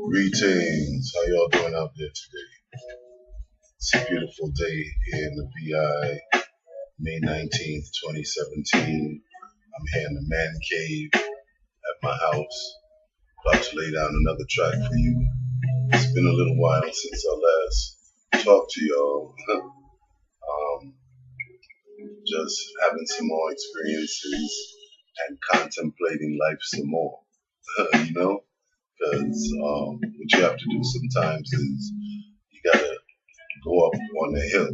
Greetings. How y'all doing out there today? It's a beautiful day here in the VI, May 19th, 2017. I'm here in the man cave at my house, about to lay down another track for you. It's been a little while since I last talked to y'all. um, just having some more experiences and contemplating life some more, you know? Because what you have to do sometimes is you gotta go up on the hill,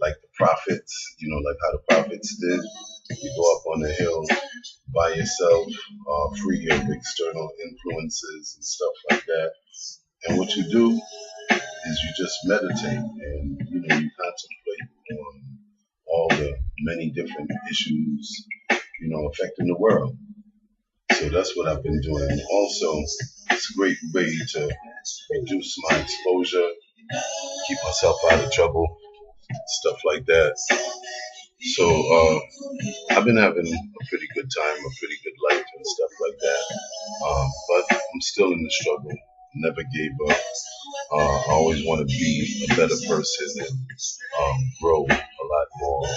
like the prophets, like how the prophets did. You go up on the hill by yourself, free of external influences and stuff like that. And what you do is you just meditate and you contemplate on all the many different issues affecting the world. So that's what I've been doing. Also, it's a great way to reduce my exposure, keep myself out of trouble, stuff like that. So I've been having a pretty good time, a pretty good life and stuff like that. But I'm still in the struggle. Never gave up. I always want to be a better person and grow a lot more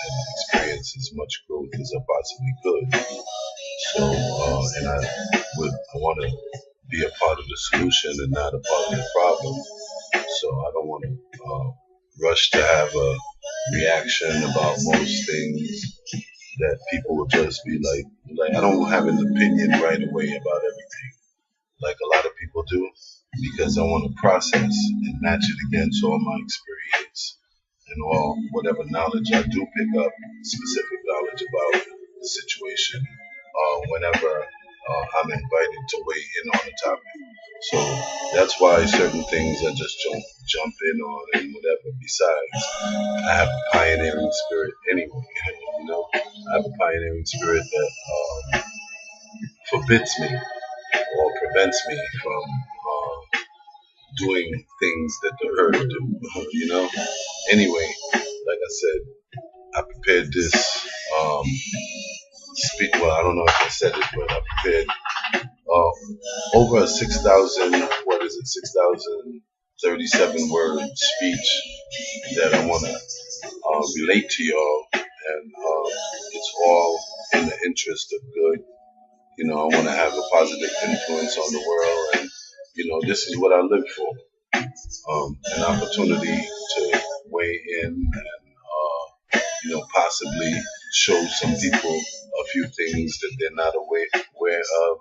and experience as much growth as I possibly could. So, and I want to be a part of the solution and not a part of the problem. So I don't want to rush to have a reaction about most things that people will just be like I don't have an opinion right away about everything, like a lot of people do, because I want to process and match it against all my experience and all whatever knowledge I do pick up, specific knowledge about the situation, whenever I'm invited to weigh in on the topic. So that's why certain things I just don't jump in on and whatever. Besides, I have a pioneering spirit anyway. I have a pioneering spirit that forbids me or prevents me from doing things that the herd do. Anyway, like I said, I prepared this speak. Well, I don't know if I said it, but I prepared over a 6,000, 6,037 word speech that I want to relate to y'all, and it's all in the interest of good. I want to have a positive influence on the world, and this is what I live for. An opportunity to weigh in and possibly show some people a few things that they're not aware of,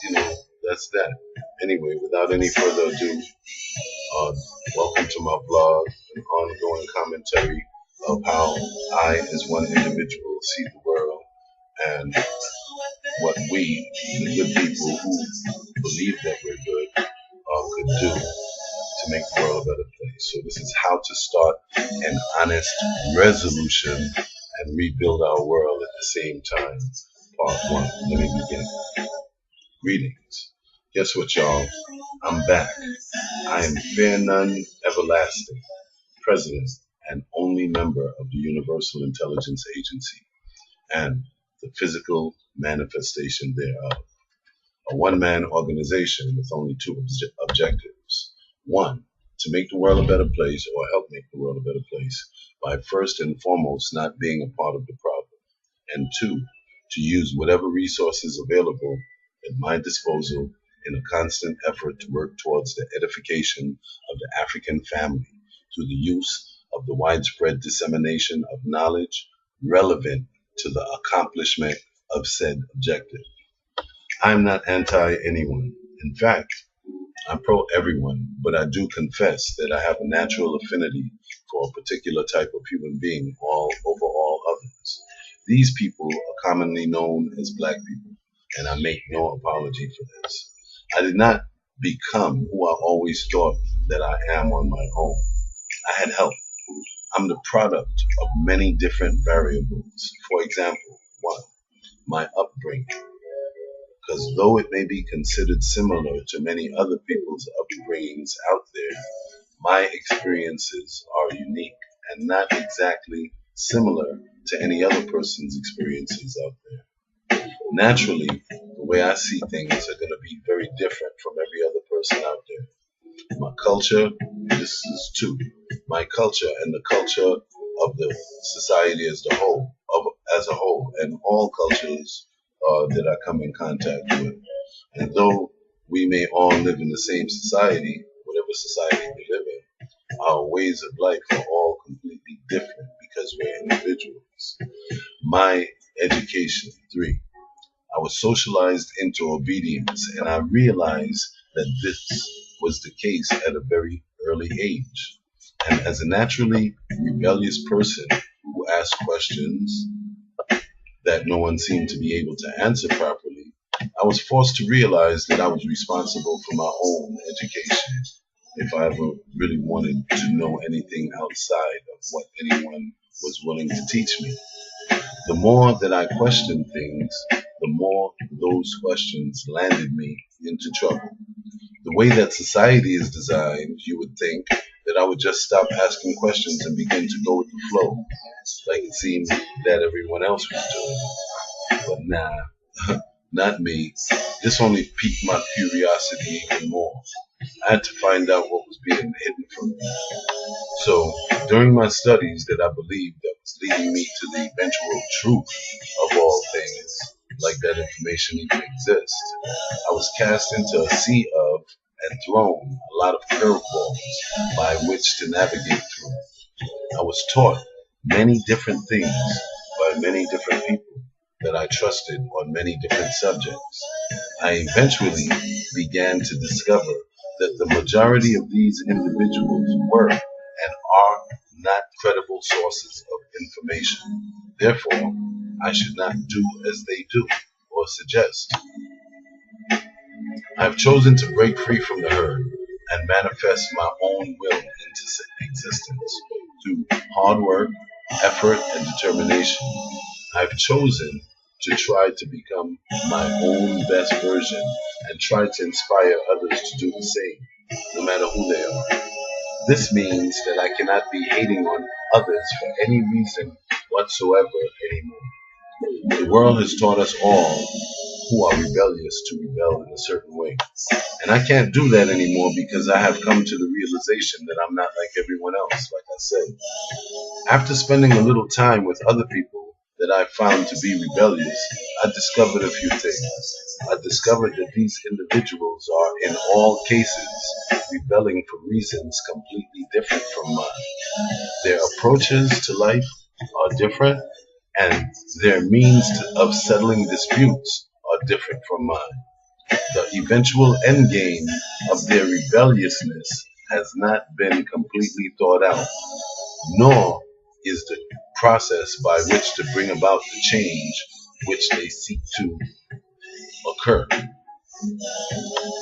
and that's that. Anyway, without any further ado, welcome to my blog, an ongoing commentary of how I, as one individual, see the world and what we, the good people who believe that we're good, could do to make the world a better place. So this is how to start an honest resolution and rebuild our world at the same time. Part one. Let me begin. Greetings. Guess what, y'all? I'm back. I am Fear None Everlasting, President and only member of the Universal Intelligence Agency and the physical manifestation thereof. A one-man organization with only two objectives. One, to make the world a better place or help make the world a better place by first and foremost not being a part of the problem. And two, to use whatever resources available at my disposal in a constant effort to work towards the edification of the African family through the use of the widespread dissemination of knowledge relevant to the accomplishment of said objective. I'm not anti anyone. In fact, I'm pro everyone, but I do confess that I have a natural affinity for a particular type of human being over all others. These people are commonly known as black people, and I make no apology for this. I did not become who I always thought that I am on my own. I had help. I'm the product of many different variables. For example, one, my upbringing. Because though it may be considered similar to many other people's upbringings out there, my experiences are unique and not exactly similar to any other person's experiences out there. Naturally, the way I see things are going to be very different from every other person out there. My culture, this is two. My culture and the culture of the society as the whole, as a whole, and all cultures that I come in contact with. And though we may all live in the same society, whatever society we live in, our ways of life are all completely different because we're individuals. My education, three. I was socialized into obedience, and I realized that this was the case at a very early age. And as a naturally rebellious person who asked questions that no one seemed to be able to answer properly, I was forced to realize that I was responsible for my own education if I ever really wanted to know anything outside of what anyone was willing to teach me. The more that I questioned things, the more those questions landed me into trouble. The way that society is designed, you would think that I would just stop asking questions and begin to go with the flow, like it seemed that everyone else was doing. But nah, not me. This only piqued my curiosity even more. I had to find out what was being hidden from me. So, during my studies that I believed that was leading me to the eventual truth of all things, like that information even exists, I was cast into a sea of and thrown a lot of curveballs by which to navigate through. I was taught many different things by many different people that I trusted on many different subjects. I eventually began to discover that the majority of these individuals were and are not credible sources of information. Therefore, I should not do as they do or suggest. I have chosen to break free from the herd and manifest my own will into existence through hard work, effort, and determination. I have chosen to try to become my own best version and try to inspire others to do the same, no matter who they are. This means that I cannot be hating on others for any reason whatsoever anymore. The world has taught us all who are rebellious to rebel in a certain way. And I can't do that anymore because I have come to the realization that I'm not like everyone else, like I said. After spending a little time with other people that I found to be rebellious, I discovered a few things. I discovered that these individuals are, in all cases, rebelling for reasons completely different from mine. Their approaches to life are different, and their means of settling disputes are different from mine. The eventual end game of their rebelliousness has not been completely thought out, nor is the process by which to bring about the change which they seek to occur.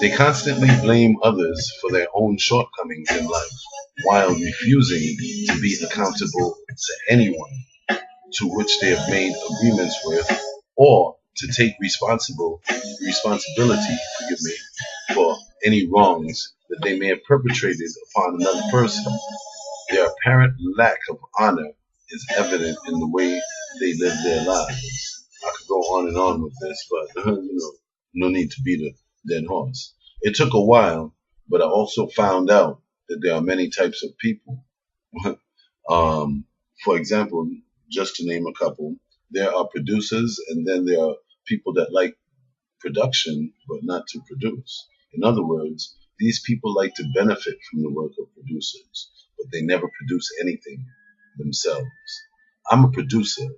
They constantly blame others for their own shortcomings in life while refusing to be accountable to anyone to which they have made agreements with or to take responsibility, forgive me, for any wrongs that they may have perpetrated upon another person. Their apparent lack of honor is evident in the way they live their lives. I could go on and on with this, but no need to beat a dead horse. It took a while, but I also found out that there are many types of people. For example, just to name a couple, there are producers, and then there are people that like production but not to produce. In other words, these people like to benefit from the work of producers, but they never produce anything themselves. I'm a producer.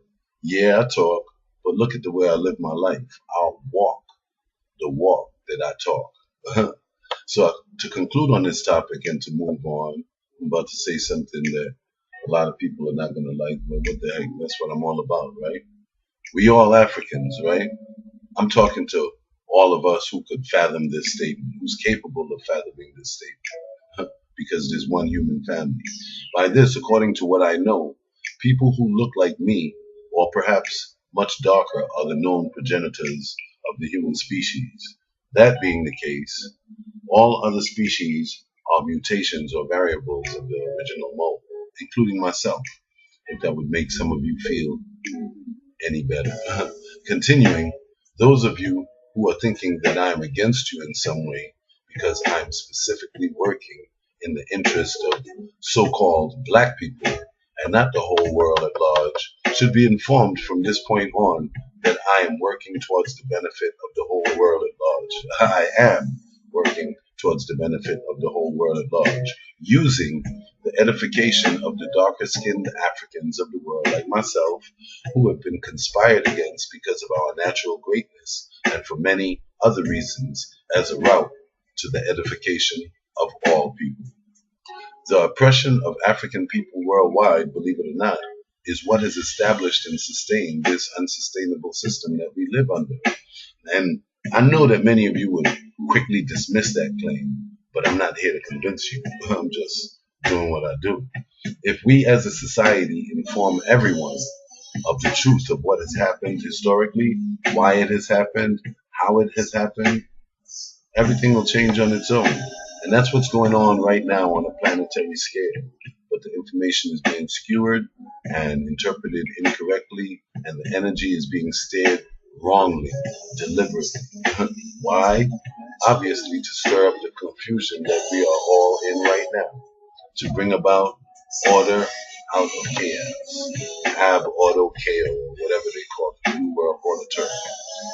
Yeah, I talk, but look at the way I live my life. I'll walk the walk that I talk. So, to conclude on this topic and to move on, I'm about to say something that a lot of people are not going to like, but what the heck, that's what I'm all about, right? We all Africans, right? I'm talking to all of us who could fathom this statement, who's capable of fathoming this statement, because there's one human family. By this, according to what I know, people who look like me, or perhaps much darker, are the known progenitors of the human species. That being the case, all other species are mutations or variables of the original mole, including myself, if that would make some of you feel any better. Continuing, Those of you who are thinking that I am against you in some way because I am specifically working in the interest of so-called black people and not the whole world at large should be informed from this point on that I am working towards the benefit of the whole world at large. I am working towards the benefit of the whole world at large, using the edification of the darker skinned Africans of the world like myself, who have been conspired against because of our natural greatness and for many other reasons as a route to the edification of all people. The oppression of African people worldwide, believe it or not, is what has established and sustained this unsustainable system that we live under. And I know that many of you would quickly dismiss that claim, but I'm not here to convince you. I'm just doing what I do. If we as a society inform everyone of the truth of what has happened historically, why it has happened, how it has happened, everything will change on its own. And that's what's going on right now on a planetary scale. But the information is being skewered and interpreted incorrectly, and the energy is being steered wrongly, deliberately. Why? Obviously, to stir up the confusion that we are all in right now, to bring about order out of chaos, ab ordo chaos, or whatever they call the New World Order term.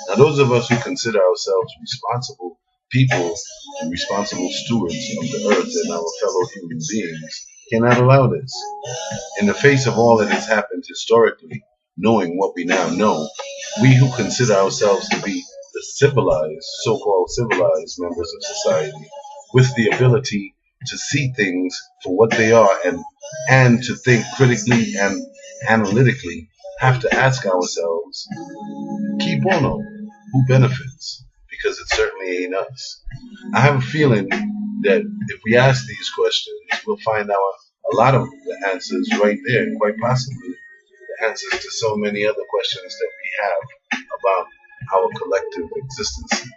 Now, those of us who consider ourselves responsible people and responsible stewards of the earth and our fellow human beings cannot allow this. In the face of all that has happened historically, knowing what we now know, we who consider ourselves to be the civilized, so-called civilized members of society, with the ability to see things for what they are and to think critically and analytically, have to ask ourselves, keep on, who benefits? Because it certainly ain't us. I have a feeling that if we ask these questions, we'll find out a lot of the answers right there, and quite possibly the answers to so many other questions that we have about our collective existences,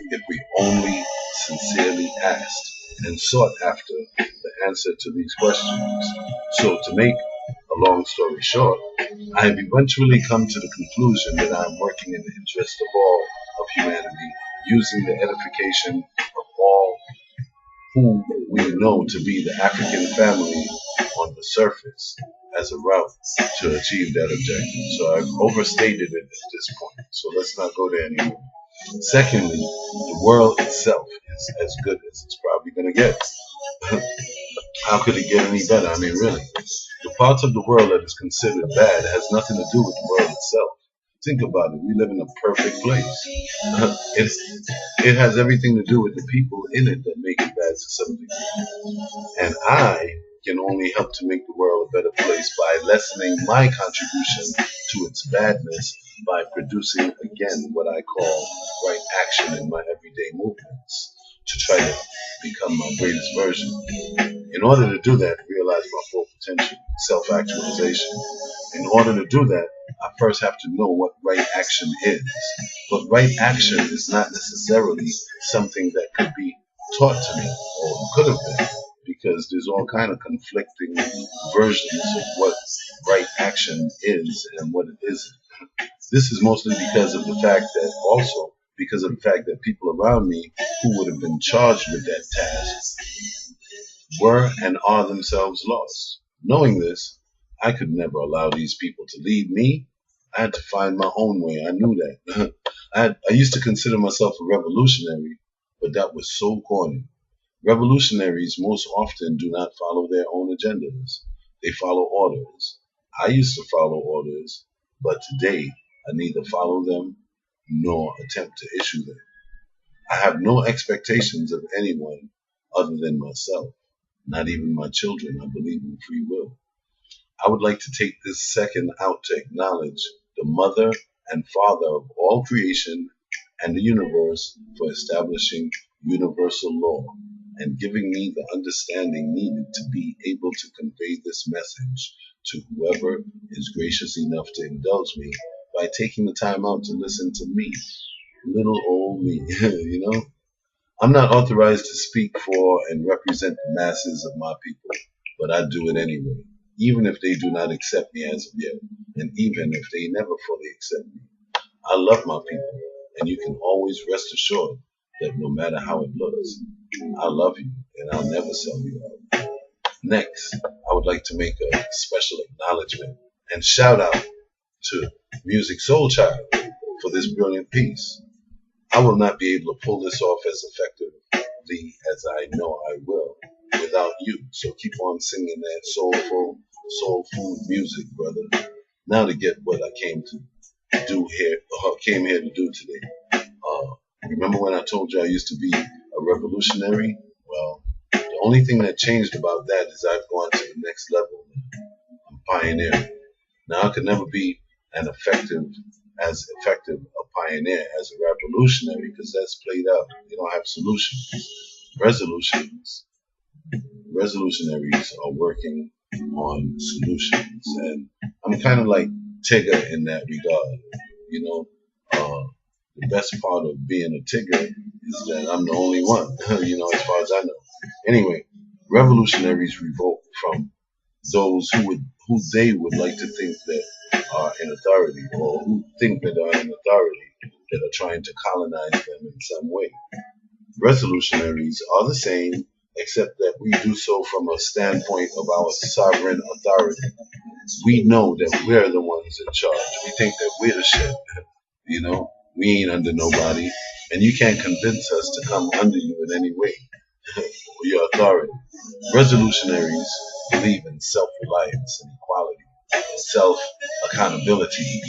if we only sincerely asked and sought after the answer to these questions. So to make a long story short, I have eventually come to the conclusion that I am working in the interest of all of humanity, using the edification of all who we know to be the African family on the surface as a route to achieve that objective. So I've overstated it at this point, so let's not go there anymore. Secondly, the world itself is as good as it's probably going to get. How could it get any better? I mean, really. The parts of the world that is considered bad has nothing to do with the world itself. Think about it. We live in a perfect place. It has everything to do with the people in it that make it bad to some degree. And I can only help to make the world a better place by lessening my contribution to its badness by producing, again, what I call right action in my everyday movements to try to become my greatest version. In order to do that, realize my full potential, self-actualization. In order to do that, I first have to know what right action is. But right action is not necessarily something that could be taught to me, or could have been, because there's all kind of conflicting versions of what right action is and what it isn't. This is mostly because of the fact that people around me who would have been charged with that task were and are themselves lost. Knowing this, I could never allow these people to lead me. I had to find my own way. I knew that. I used to consider myself a revolutionary, but that was so corny. Revolutionaries most often do not follow their own agendas. They follow orders. I used to follow orders, but today I neither follow them nor attempt to issue them. I have no expectations of anyone other than myself, not even my children. I believe in free will. I would like to take this second out to acknowledge the mother and father of all creation and the universe for establishing universal law and giving me the understanding needed to be able to convey this message to whoever is gracious enough to indulge me by taking the time out to listen to me, little old me, you know? I'm not authorized to speak for and represent the masses of my people, but I do it anyway, even if they do not accept me as of yet, and even if they never fully accept me. I love my people. And you can always rest assured that no matter how it looks, I love you and I'll never sell you out. Next, I would like to make a special acknowledgement and shout out to Music Soul Child for this brilliant piece. I will not be able to pull this off as effectively as I know I will without you. So keep on singing that soulful, soul food music, brother. Now to get what I came to do here, came here to do today. Remember when I told you I used to be a revolutionary? Well, the only thing that changed about that is I've gone to the next level. I'm pioneering. Now I could never be as effective a pioneer as a revolutionary because that's played out. You don't have solutions. Resolutions. Resolutionaries are working on solutions, and I'm kind of like Tigger in that regard. You know, the best part of being a Tigger is that I'm the only one. You know, as far as I know. Anyway, revolutionaries revolt from those who they would like to think that are in authority, or who think that are in authority, that are trying to colonize them in some way. Resolutionaries are the same, except that we do so from a standpoint of our sovereign authority. We know that we're the ones in charge. We think that we're the shit. You know, we ain't under nobody, and you can't convince us to come under you in any way. Your authority. Resolutionaries believe in self-reliance and equality, self-accountability,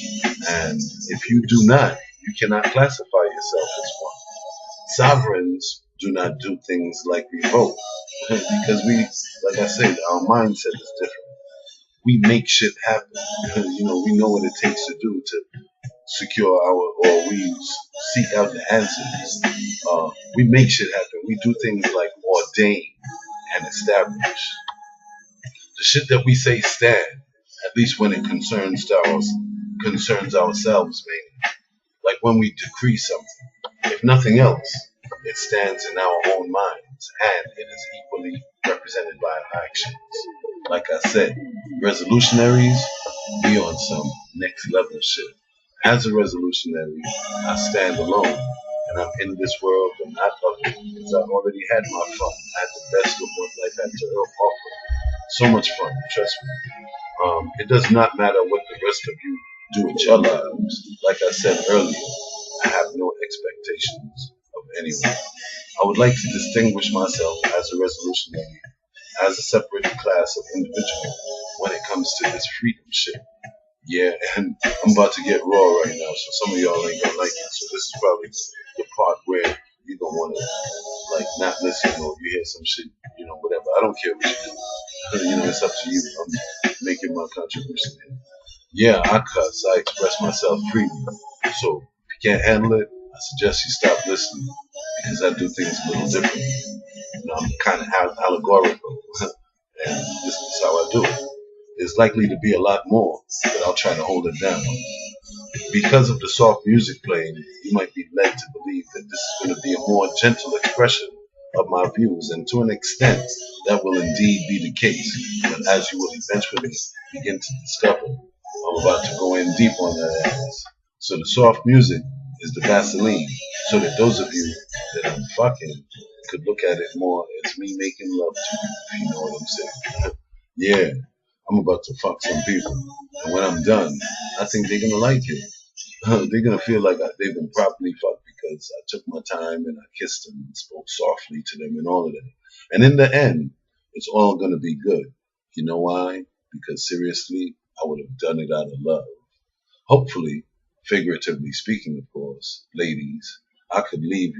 and if you do not, you cannot classify yourself as one. Sovereigns do not do things like revolt because we, like I said, our mindset is different. We make shit happen. You know, we know what it takes to do to secure or we seek out the answers. We make shit happen. We do things like ordain and establish. The shit that we say stand, at least when it concerns ourselves mainly. Like when we decree something. If nothing else, it stands in our own minds and it is equally represented by our actions. Like I said, resolutionaries, we on some next level shit. As a resolutionary, I stand alone and I'm in this world but not of it because I've already had my fun. I had the best of what life had to offer. So much fun, trust me. It does not matter what the rest of you do with your lives. Like I said earlier, I have no expectations of anyone. I would like to distinguish myself as a resolutionary, as a separate class of individual when it comes to this freedom shit. Yeah, and I'm about to get raw right now, so some of y'all ain't gonna like it. So this is probably the part where you gonna wanna like not listen, or you hear some shit, you know, whatever. I don't care what you do. You know, it's up to you. I'm making my contribution here. Yeah, I cuss. I express myself freely. So if you can't handle it, I suggest you stop listening because I do things a little differently. You know, I'm kind of allegorical, and this is how I do it. There's likely to be a lot more, but I'll try to hold it down. Because of the soft music playing, you might be led to believe that this is going to be a more gentle expression of my views, and to an extent, that will indeed be the case. But as you will eventually begin to discover, I'm about to go in deep on that ass. So the soft music is the Vaseline, so that those of you that I'm fucking could look at it more as me making love to you, if you know what I'm saying. Yeah, I'm about to fuck some people, and when I'm done, I think they're gonna like it. They're gonna feel like they've been properly fucked because I took my time and I kissed them and spoke softly to them and all of that. And in the end, it's all gonna be good. You know why? Because seriously, I would have done it out of love. Hopefully, figuratively speaking, of course, ladies, I could leave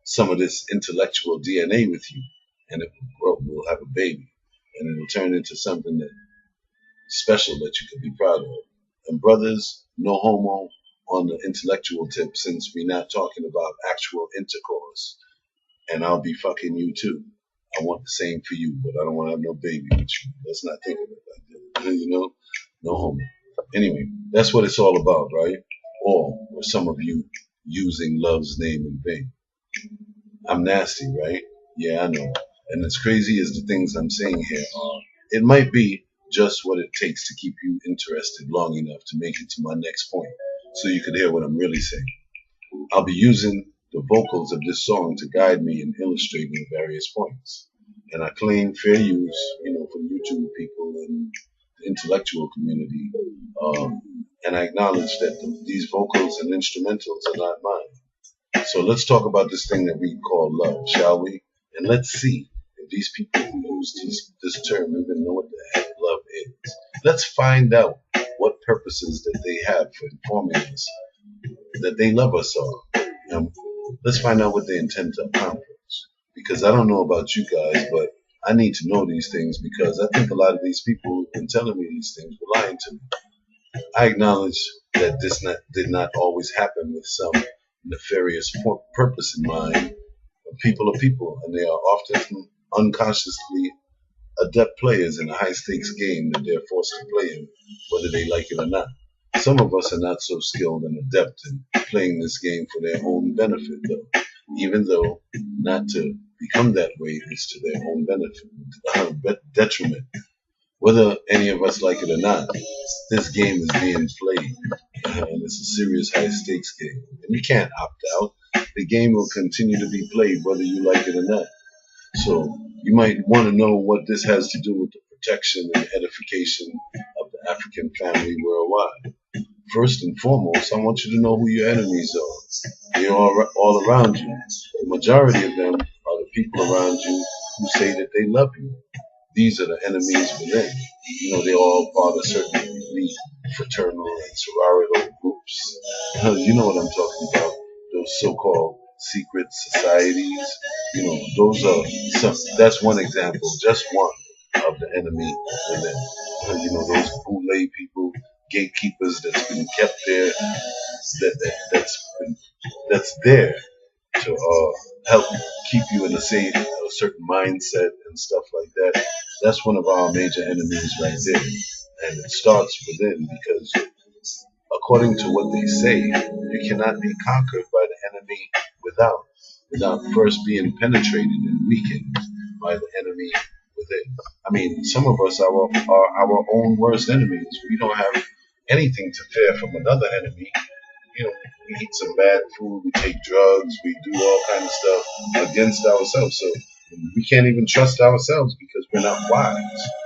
some of this intellectual DNA with you, and it will grow. We'll have a baby, and it'll turn into something that special that you can be proud of. And brothers, no homo on the intellectual tip, since we're not talking about actual intercourse. And I'll be fucking you too. I want the same for you, but I don't want to have no baby with you. Let's not think of it like that. You know? No homo. Anyway, that's what it's all about, right? Or were some of you using love's name in vain? I'm nasty, right? Yeah, I know. And as crazy as the things I'm saying here are, it might be just what it takes to keep you interested long enough to make it to my next point so you could hear what I'm really saying. I'll be using the vocals of this song to guide me in illustrating various points. And I claim fair use, for YouTube people and the intellectual community. And I acknowledge that these vocals and instrumentals are not mine. So let's talk about this thing that we call love, shall we? And let's see if these people who use this term even know what the heck love is. Let's find out what purposes that they have for informing us that they love us all. And let's find out what they intend to accomplish. Because I don't know about you guys, but I need to know these things because I think a lot of these people who've been telling me these things were lying to me. I acknowledge that this did not always happen with some nefarious purpose in mind. People are people, and they are often unconsciously adept players in a high-stakes game that they're forced to play in, whether they like it or not. Some of us are not so skilled and adept in playing this game for their own benefit, though. Even though not to become that way is to their own benefit, detriment. Whether any of us like it or not, this game is being played, and it's a serious high-stakes game. And you can't opt out. The game will continue to be played whether you like it or not. So you might want to know what this has to do with the protection and edification of the African family worldwide. First and foremost, I want you to know who your enemies are. They are all around you. The majority of them are the people around you who say that they love you. These are the enemies within. They all part of certain elite, fraternal, and sororital groups. You know what I'm talking about. Those so-called secret societies. Those are that's one example, just one of the enemy within. Those boule people, gatekeepers that's been kept there, that's there to help keep you in a certain mindset and stuff like that. That's one of our major enemies right there, and it starts within because, according to what they say, you cannot be conquered by the enemy without first being penetrated and weakened by the enemy within. I mean, some of us are our own worst enemies. We don't have anything to fear from another enemy. We eat some bad food, we take drugs, we do all kind of stuff against ourselves. So we can't even trust ourselves because we're not wise.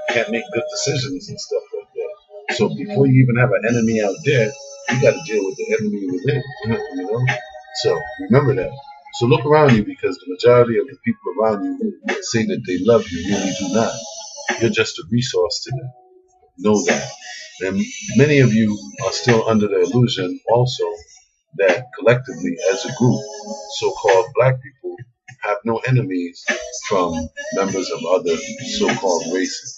We can't make good decisions and stuff like that. So before you even have an enemy out there, you got to deal with the enemy within. So remember that. So look around you because the majority of the people around you who say that they love you really do not. You're just a resource to them. Know that. And many of you are still under the illusion also that collectively as a group, so-called black people have no enemies from members of other so-called races.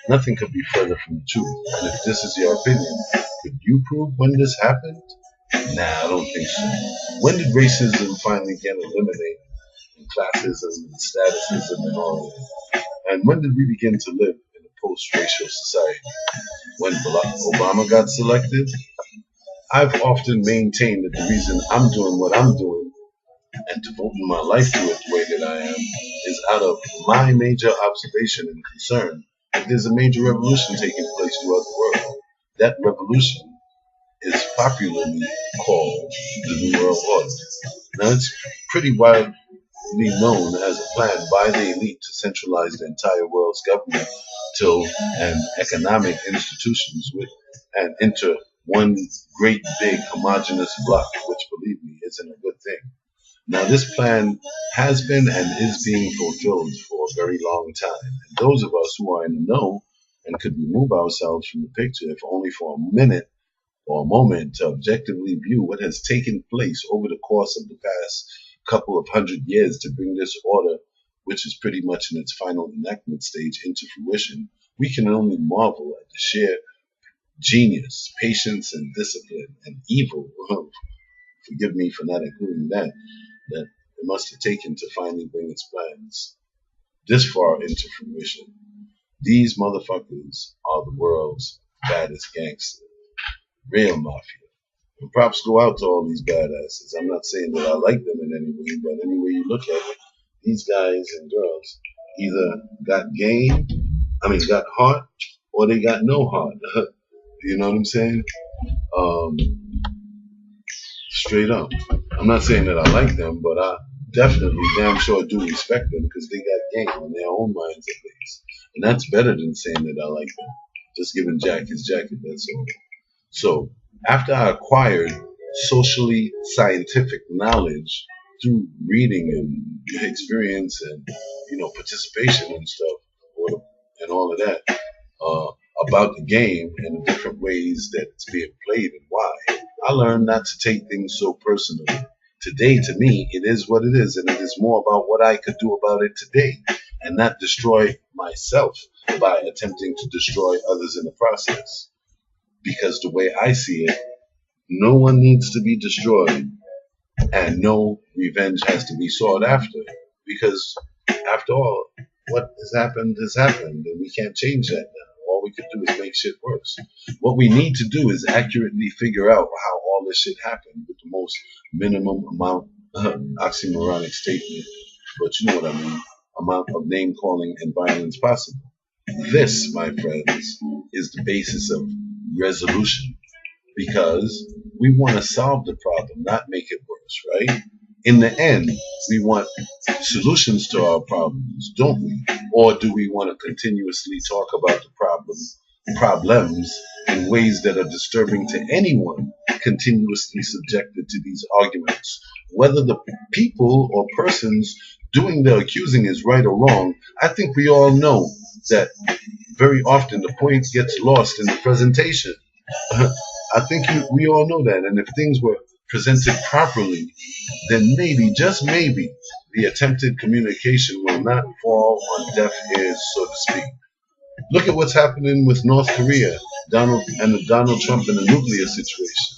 Nothing could be further from the truth. And if this is your opinion, could you prove when this happened? Nah, I don't think so. When did racism finally get eliminated? And classism and statusism and all that? And when did we begin to live in a post-racial society? When Obama got selected? I've often maintained that the reason I'm doing what I'm doing and devoting my life to it the way that I am is out of my major observation and concern that there's a major revolution taking place throughout the world. That revolution is popularly called the New World Order. Now, it's pretty widely known as a plan by the elite to centralize the entire world's government and economic institutions and enter one great big homogenous block, which, believe me, isn't a good thing. Now, this plan has been and is being fulfilled for a very long time. And those of us who are in the know and could remove ourselves from the picture, if only for a minute or a moment, to objectively view what has taken place over the course of the past couple of 100 years to bring this order, which is pretty much in its final enactment stage, into fruition, we can only marvel at the sheer genius, patience, and discipline, and evil, forgive me for not including that it must have taken to finally bring its plans this far into fruition. These motherfuckers are the world's baddest gangsters, real mafia. And props go out to all these badasses. I'm not saying that I like them in any way, but any way you look at it, these guys and girls either got heart, or they got no heart. You know what I'm saying? straight up. I'm not saying that I like them, but I definitely damn sure do respect them because they got game in their own minds at least. And that's better than saying that I like them. Just giving Jack his jacket, that's all. So after I acquired socially scientific knowledge through reading and experience and participation and stuff and all of that uh, about the game and the different ways that it's being played and why, I learned not to take things so personally. Today, to me, it is what it is, and it is more about what I could do about it today and not destroy myself by attempting to destroy others in the process. Because the way I see it, no one needs to be destroyed and no revenge has to be sought after. Because after all, what has happened, and we can't change that now. All we could do is make shit worse. What we need to do is accurately figure out how all this shit happened with the most minimum amount, oxymoronic statement, but you know what I mean, amount of name calling and violence possible. This, my friends, is the basis of resolution because we want to solve the problem, not make it worse, right? In the end, we want solutions to our problems, don't we? Or do we want to continuously talk about the problems in ways that are disturbing to anyone continuously subjected to these arguments? Whether the people or persons doing the accusing is right or wrong, I think we all know that very often the point gets lost in the presentation. I think we all know that. And if things were presented properly, then maybe, just maybe, the attempted communication will not fall on deaf ears, so to speak. Look at what's happening with North Korea, Donald Trump in the nuclear situation.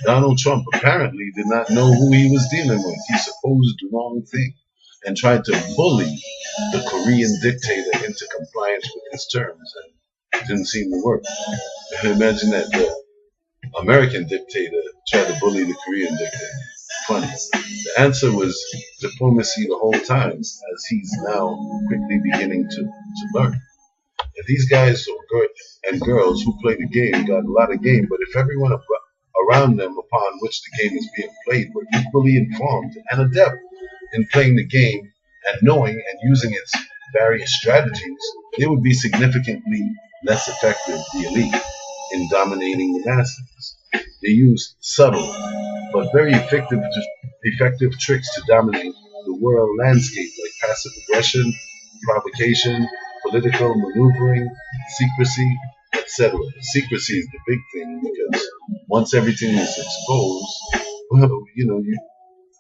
Donald Trump apparently did not know who he was dealing with. He supposed the wrong thing and tried to bully the Korean dictator into compliance with his terms, and it didn't seem to work. Imagine that. The American dictator tried to bully the Korean dictator. Funny. The answer was diplomacy the whole time, as he's now quickly beginning to learn. And these guys and girls who play the game got a lot of game, but if everyone around them upon which the game is being played were equally informed and adept in playing the game and knowing and using its various strategies, they would be significantly less effective, the elite, in dominating the masses. They use subtle but very effective tricks to dominate the world landscape, like passive aggression, provocation, political maneuvering, secrecy, etc. Secrecy is the big thing because once everything is exposed, well,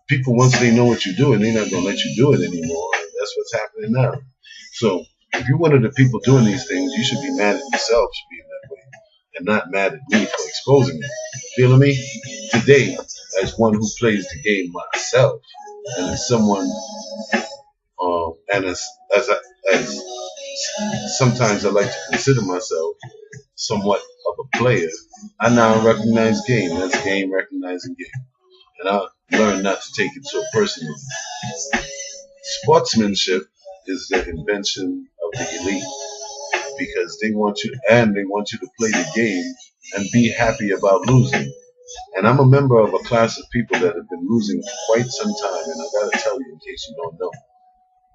people, once they know what you're doing, they're not going to let you do it anymore. That's what's happening now. So if you're one of the people doing these things, you should be mad at yourself for being that way and not mad at me for exposing it. Feeling me? Today, as one who plays the game myself, and as someone, and as sometimes I like to consider myself somewhat of a player, I now recognize game. That's game recognizing game. And I learned not to take it so personally. Sportsmanship is the invention of the elite because they want you to play the game and be happy about losing. And I'm a member of a class of people that have been losing for quite some time, and I gotta tell you in case you don't know,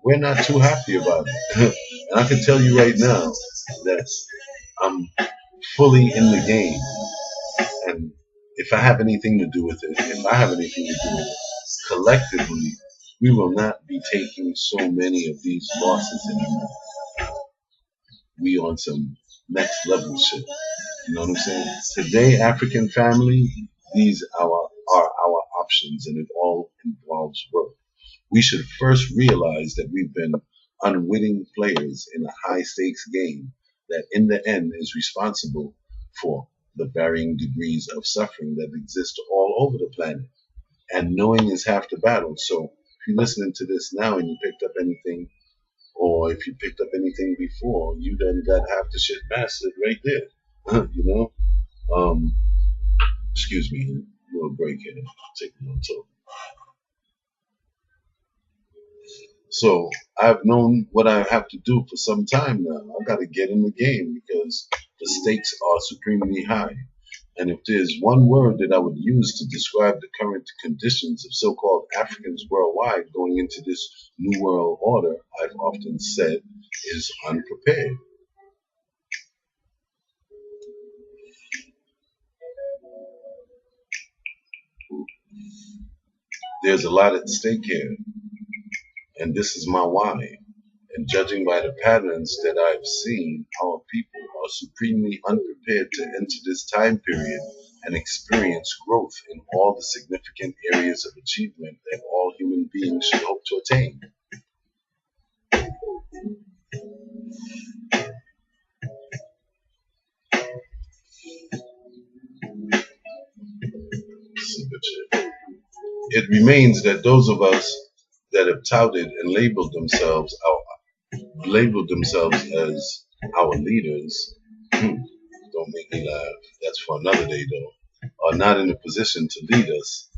we're not too happy about it. And I can tell you right now that I'm fully in the game. And if I have anything to do with it, collectively, we will not be taking so many of these losses anymore. We on some next level shit. You know what I'm saying? Today, African family, these are our options, and it all involves work. We should first realize that we've been unwitting players in a high stakes game that in the end is responsible for the varying degrees of suffering that exist all over the planet. And knowing is half the battle. So if you're listening to this now and you picked up anything, or if you picked up anything before, you done got half the shit mastered right there. Excuse me, a little break here. Take a little talk. So I've known what I have to do for some time now. I got to get in the game because the stakes are supremely high. And if there's one word that I would use to describe the current conditions of so-called Africans worldwide going into this new world order, I've often said is unprepared. There's a lot at stake here, and this is my why. And judging by the patterns that I've seen, our people are supremely unprepared to enter this time period and experience growth in all the significant areas of achievement that all human beings should hope to attain. It remains that those of us that have touted and labeled themselves as our leaders, don't make me laugh, that's for another day though, are not in a position to lead us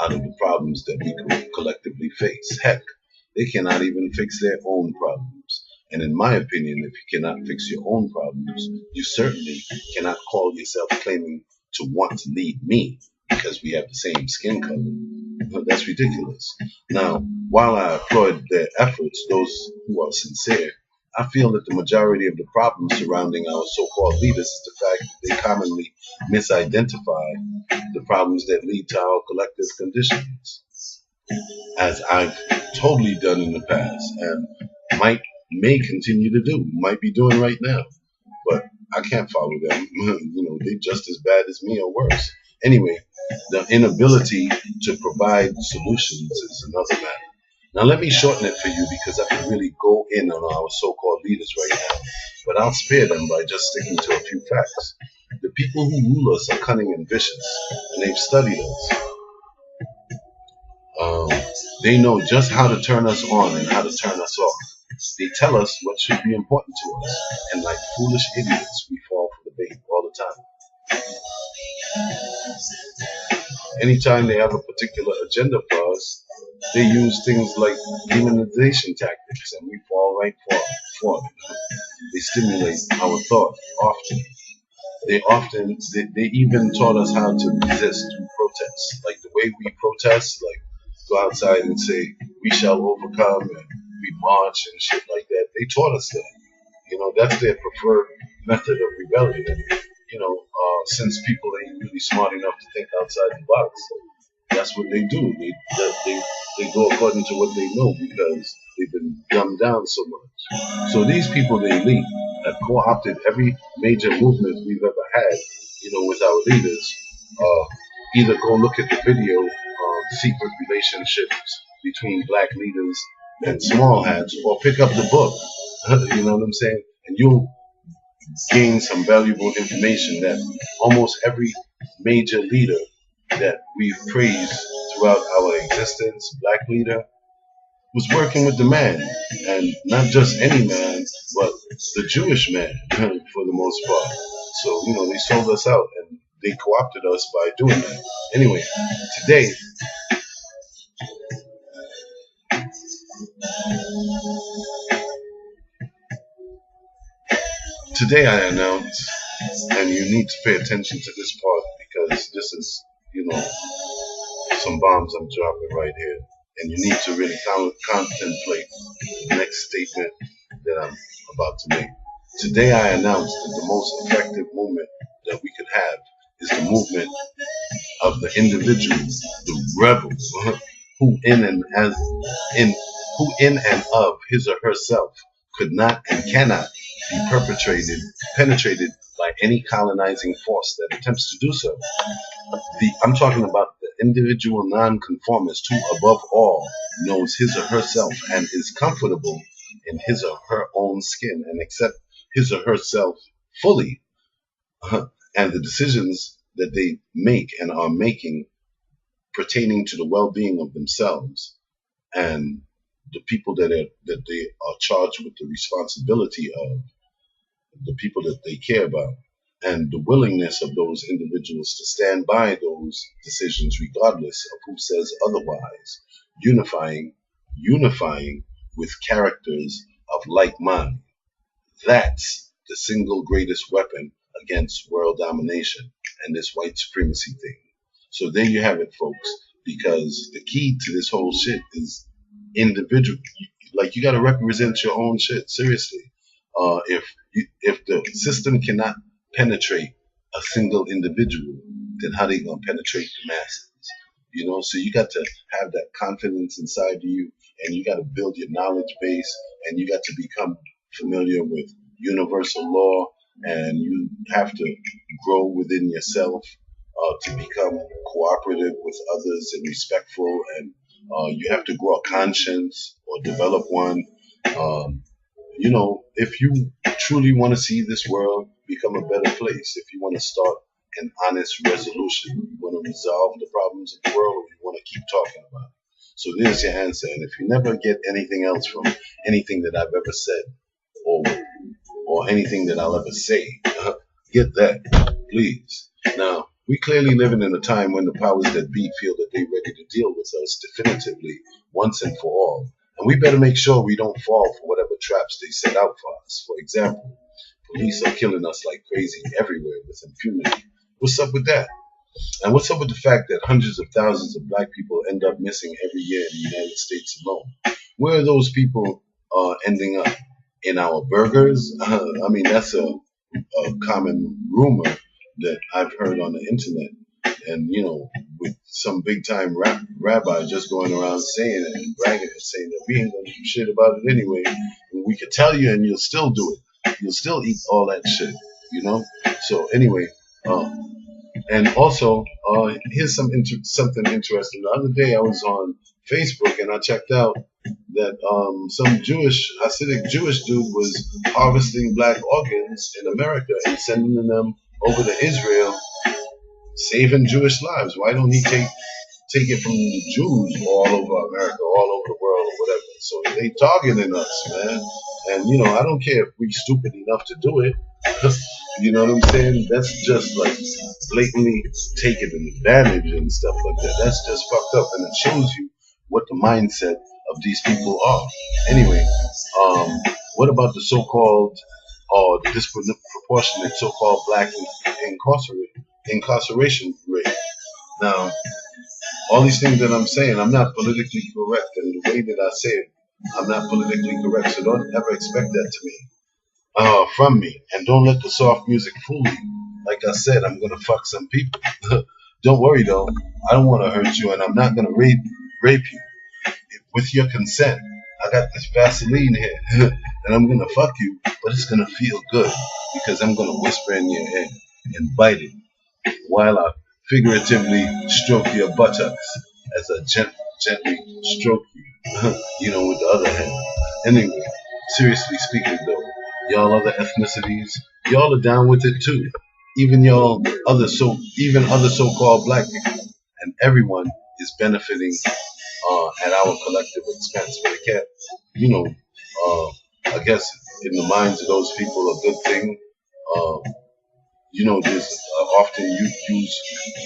out of the problems that we collectively face. Heck, they cannot even fix their own problems. And in my opinion, if you cannot fix your own problems, you certainly cannot call yourself claiming to want to lead me because we have the same skin color. But that's ridiculous. Now, while I applaud their efforts, those who are sincere, I feel that the majority of the problems surrounding our so-called leaders is the fact that they commonly misidentify the problems that lead to our collective conditions, as I've totally done in the past and may continue to do, might be doing right now. But I can't follow them. They just as bad as me or worse. Anyway, the inability to provide solutions is another matter. Now let me shorten it for you because I can really go in on our so-called leaders right now, but I'll spare them by just sticking to a few facts. The people who rule us are cunning and vicious, and they've studied us. They know just how to turn us on and how to turn us off. They tell us what should be important to us, and like foolish idiots, we fall for the bait all the time. Anytime they have a particular agenda for us, they use things like demonization tactics, and we fall right for it. They stimulate our thought often. They even taught us how to resist through protest. Like the way we protest, like go outside and say, we shall overcome, and we march and shit like that. They taught us that. That's their preferred method of rebellion. And, since people ain't really smart enough to think outside the box, that's what they do. They go according to what they know because they've been dumbed down so much. So these people, the elite, have co-opted every major movement we've ever had, with our leaders. Either go look at the video of secret relationships between black leaders and small hats, or pick up the book. You know what I'm saying? And you'll gain some valuable information that almost every major leader that we've praised throughout our existence, black leader, was working with the man, and not just any man, but the Jewish man for the most part. So, they sold us out and they co-opted us by doing that. Anyway, today, I announce, and you need to pay attention to this part because this is, some bombs I'm dropping right here. And you need to really contemplate the next statement that I'm about to make. Today I announced that the most effective movement that we could have is the movement of the individual, the rebel, who in and of his or herself could not and cannot be penetrated by any colonizing force that attempts to do so. I'm talking about the individual nonconformist who, above all, knows his or herself and is comfortable in his or her own skin and accept his or herself fully, and the decisions that they make and are making pertaining to the well-being of themselves and the people that they are charged with the responsibility of, the people that they care about, and the willingness of those individuals to stand by those decisions regardless of who says otherwise, unifying with characters of like mind. That's the single greatest weapon against world domination. and this white supremacy thing. So there you have it, folks. Because the key to this whole shit is individual. Like you got to represent your own shit seriously. If the system cannot penetrate a single individual, then how they gonna penetrate the masses? So you got to have that confidence inside of you, and you got to build your knowledge base, and you got to become familiar with universal law, and you have to grow within yourself to become cooperative with others and respectful, and you have to grow a conscience or develop one. Um, if you truly want to see this world become a better place, if you want to start an honest resolution, you want to resolve the problems of the world, or you want to keep talking about it. So there's your answer. And if you never get anything else from anything that I've ever said, or anything that I'll ever say, get that, please. Now, we clearly living in a time when the powers that be feel that they're ready to deal with us definitively, once and for all. And we better make sure we don't fall for whatever traps they set out for us. For example, police are killing us like crazy everywhere with impunity. What's up with that? And what's up with the fact that hundreds of thousands of black people end up missing every year in the United States alone? Where are those people ending up? In our burgers? I mean, that's a common rumor that I've heard on the internet. And, with some big time rabbi just going around saying it and bragging and saying that we ain't going to do shit about it anyway. And we could tell you and you'll still do it. You'll still eat all that shit. So, anyway, and also, here's something interesting. The other day I was on Facebook and I checked out that some Hasidic Jewish dude was harvesting black organs in America and sending them over to Israel, saving Jewish lives. Why don't he take it from the Jews all over America, all over the world, or whatever? So they targeting us, man. And I don't care if we stupid enough to do it. You know what I'm saying? That's just like blatantly taking an advantage and stuff like that. That's just fucked up, and it shows you what the mindset of these people are. Anyway, what about the so-called or the disproportionate so-called black incarceration rate? Now, all these things that I'm saying, I'm not politically correct, and the way that I say it, I'm not politically correct. So don't ever expect that to me. From me, and don't let the soft music fool you. Like I said, I'm gonna fuck some people. Don't worry though, I don't want to hurt you, and I'm not gonna rape you with your consent. I got this Vaseline here, and I'm gonna fuck you, but it's gonna feel good because I'm gonna whisper in your ear and bite it while I figuratively stroke your buttocks as I gently stroke you, with the other hand. Anyway, seriously speaking though, y'all other ethnicities, y'all are down with it too. Even even other so-called black people, and everyone is benefiting at our collective expense. But it can't, I guess in the minds of those people, a good thing. Uh, there's often use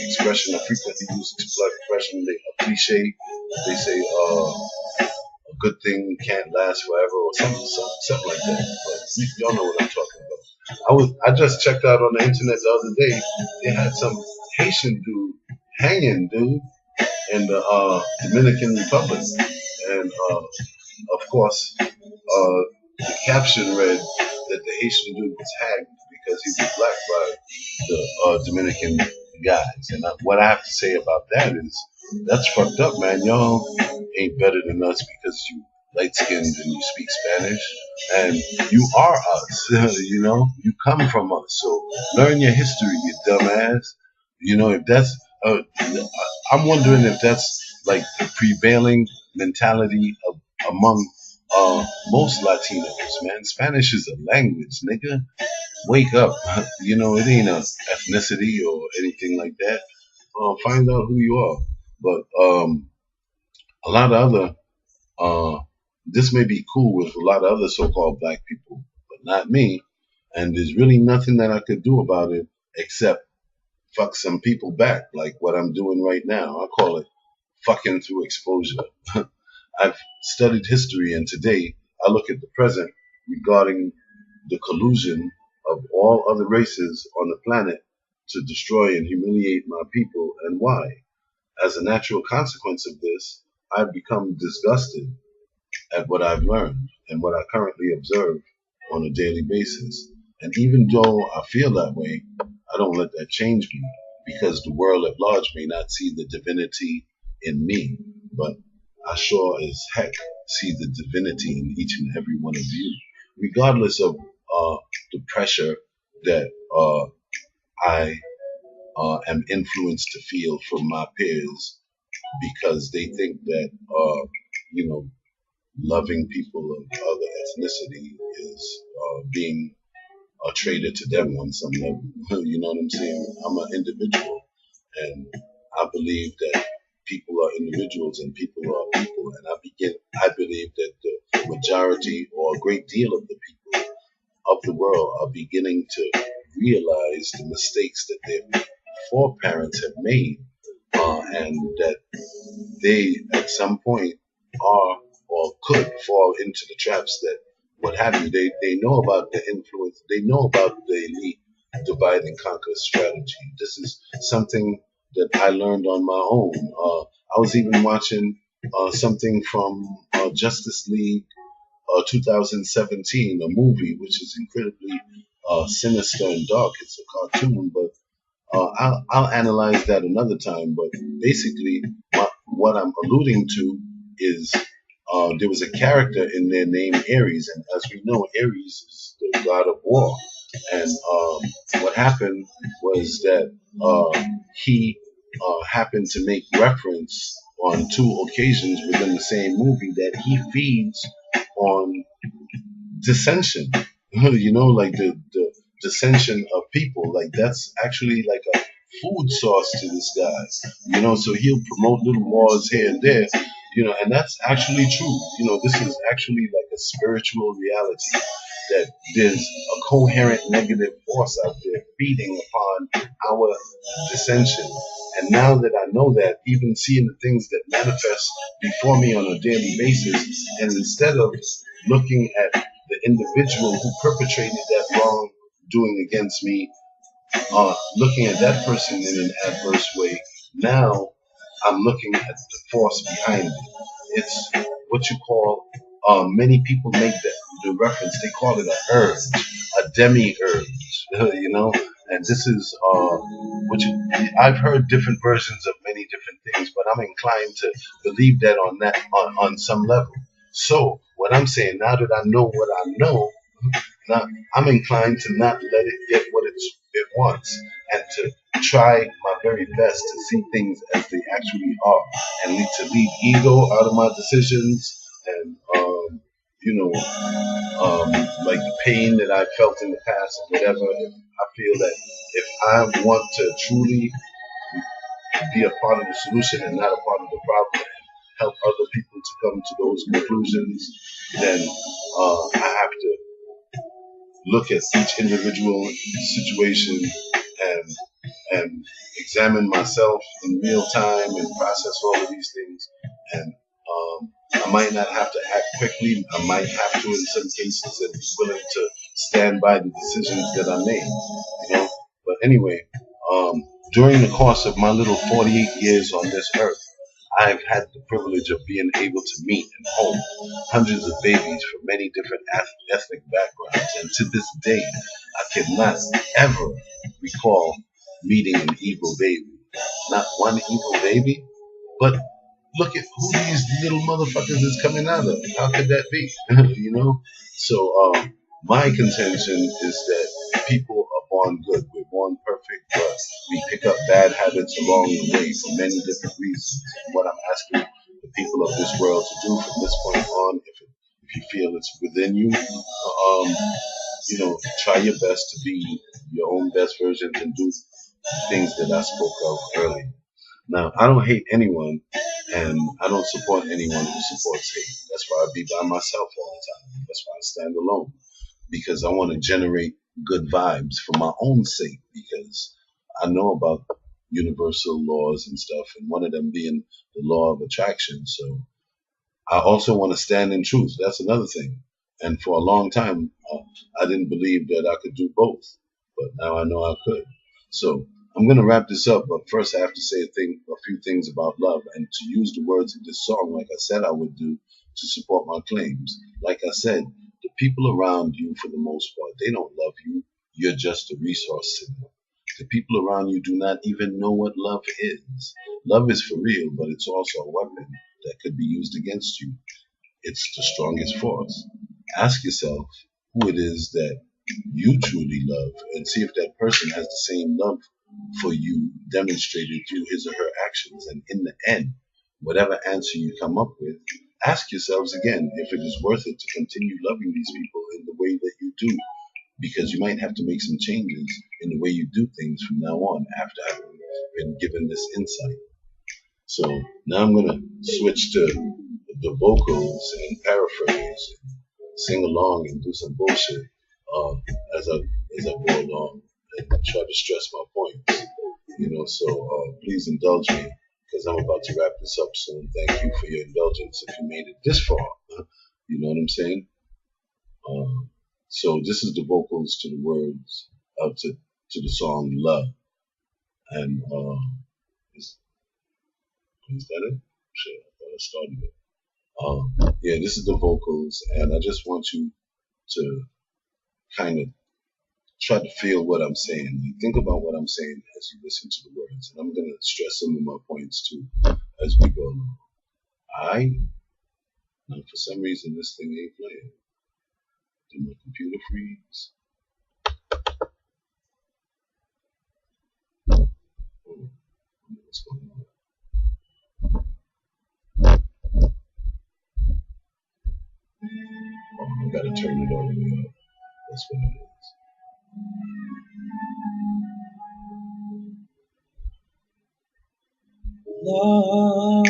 expression, a frequently used expression, a cliche. They say a good thing can't last forever, or something like that. But y'all know what I'm talking about. I just checked out on the internet the other day. They had some Haitian dude hanging, dude, in the Dominican Republic, and of course, the caption read that the Haitian dude was hanged because he was black by the Dominican guys. And what I have to say about that is that's fucked up, man. Y'all ain't better than us because you light skinned and you speak Spanish, and you are us. You come from us. So learn your history, you dumbass. If that's, I'm wondering if that's like the prevailing mentality among most Latinos, man. Spanish is a language, nigga. Wake up. It ain't a ethnicity or anything like that. Find out who you are. But a lot of other, this may be cool with a lot of other so-called black people, but not me. And there's really nothing that I could do about it except fuck some people back, like what I'm doing right now. I call it fucking through exposure. I've studied history, and today I look at the present regarding the collusion of all other races on the planet to destroy and humiliate my people, and why? As a natural consequence of this, I've become disgusted at what I've learned and what I currently observe on a daily basis. And even though I feel that way, I don't let that change me, because the world at large may not see the divinity in me, but I sure as heck see the divinity in each and every one of you, regardless of the pressure that I am influenced to feel from my peers, because they think that you know, loving people of other ethnicity is being a traitor to them on some level. You know what I'm saying? I'm an individual, and I believe that people are individuals and people are people. And I believe that the majority or a great deal of the people of the world are beginning to realize the mistakes that their foreparents have made, and that they at some point are or could fall into the traps that what have you. They know about the influence, they know about the elite divide and conquer strategy. This is something that I learned on my own. I was even watching something from Justice League 2017, a movie which is incredibly sinister and dark. It's a cartoon, but I'll analyze that another time. But basically, what I'm alluding to is there was a character in there named Ares, and as we know, Ares is the god of war. And what happened was that he happened to make reference on two occasions within the same movie that he feeds on dissension. You know, like the dissension of people. Like that's actually like a food source to this guy. You know, so he'll promote little wars here and there. You know, and that's actually true. You know, this is actually like a spiritual reality, that there's a coherent negative force out there feeding upon our dissension. And now that I know that, even seeing the things that manifest before me on a daily basis, and instead of looking at the individual who perpetrated that wrong doing against me, looking at that person in an adverse way, now I'm looking at the force behind it. It's what you call, many people make the reference, they call it a urge, a demi-urge, you know? And this is I've heard different versions of many different things, but I'm inclined to believe that on some level. So what I'm saying, now that I know what I know, now, I'm inclined to not let it get what it wants, and to try my very best to see things as they actually are, and to leave ego out of my decisions, and you know, like the pain that I felt in the past or whatever. If I feel that if I want to truly be a part of the solution and not a part of the problem, and help other people to come to those conclusions, then I have to look at each individual situation, and and examine myself in real time and process all of these things. And I might not have to act quickly. I might have to in some cases, and be willing to stand by the decisions that I made. You know. But anyway, during the course of my little 48 years on this earth, I've had the privilege of being able to meet and hold hundreds of babies from many different ethnic backgrounds. And to this day, I cannot ever recall meeting an evil baby. Not one evil baby, but look at who these little motherfuckers is coming out of. How could that be? You know? So my contention is that people are born good. We're born perfect, but we pick up bad habits along the way for many different reasons. And what I'm asking the people of this world to do from this point on, if you feel it's within you, you know, try your best to be your own best version and do things that I spoke of earlier. Now, I don't hate anyone, and I don't support anyone who supports hate. That's why I be by myself all the time. That's why I stand alone, because I want to generate good vibes for my own sake, because I know about universal laws and stuff, and one of them being the law of attraction. So I also want to stand in truth. That's another thing. And for a long time, I didn't believe that I could do both, but now I know I could. So I'm gonna wrap this up, but first I have to say a few things about love, and to use the words of this song, like I said I would do, to support my claims. Like I said, the people around you, for the most part, they don't love you. You're just a resource to them. The people around you do not even know what love is. Love is for real, but it's also a weapon that could be used against you. It's the strongest force. Ask yourself who it is that you truly love and see if that person has the same love for you demonstrated through his or her actions. And in the end, whatever answer you come up with, ask yourselves again if it is worth it to continue loving these people in the way that you do, because you might have to make some changes in the way you do things from now on after having been given this insight. So now I'm going to switch to the vocals and paraphrase, sing along and do some bullshit um, as I as I go along and try to stress my points. So please indulge me because I'm about to wrap this up soon. Thank you for your indulgence if you made it this far. You know what I'm saying? Um, so this is the vocals to the words to the song "Love," and is that it? Shit, I thought I started it. Yeah, this is the vocals, and I just want you to kind of try to feel what I'm saying. Like, think about what I'm saying as you listen to the words, and I'm gonna stress some of my points too as we go along. I Now for some reason this thing ain't playing. Did my computer freeze? Oh, what's going on? Oh, I gotta turn it all the way up. That's what it is. Love,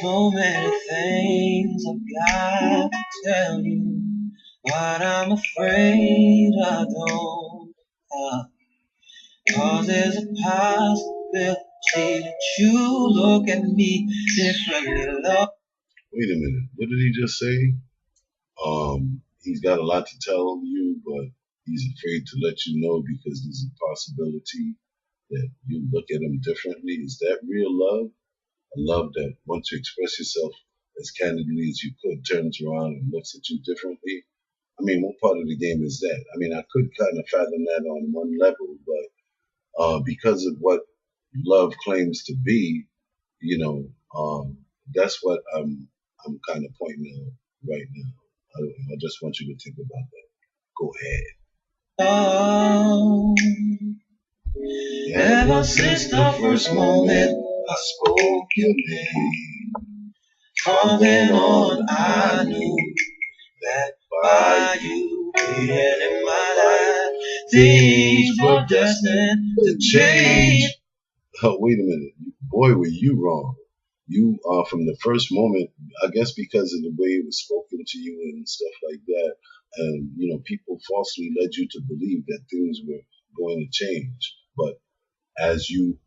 so many things I've got to tell you, but I'm afraid I don't. Cause there's a possibility that you look at me differently. Love. Wait a minute. What did he just say? He's got a lot to tell you, but he's afraid to let you know because there's a possibility that you look at him differently. Is that real love? A love that once you express yourself as candidly as you could, turns around and looks at you differently. I mean, what part of the game is that? I mean, I could kind of fathom that on one level, but because of what love claims to be, you know, that's what I'm kind of pointing out right now. I just want you to think about that. Go ahead. Ever since the first moment I spoke your name, from then on I knew that by you being in my life, things were destined to change. Oh, wait a minute. Boy, were you wrong. You from the first moment, I guess because of the way it was spoken to you and stuff like that, and people falsely led you to believe that things were going to change. But as you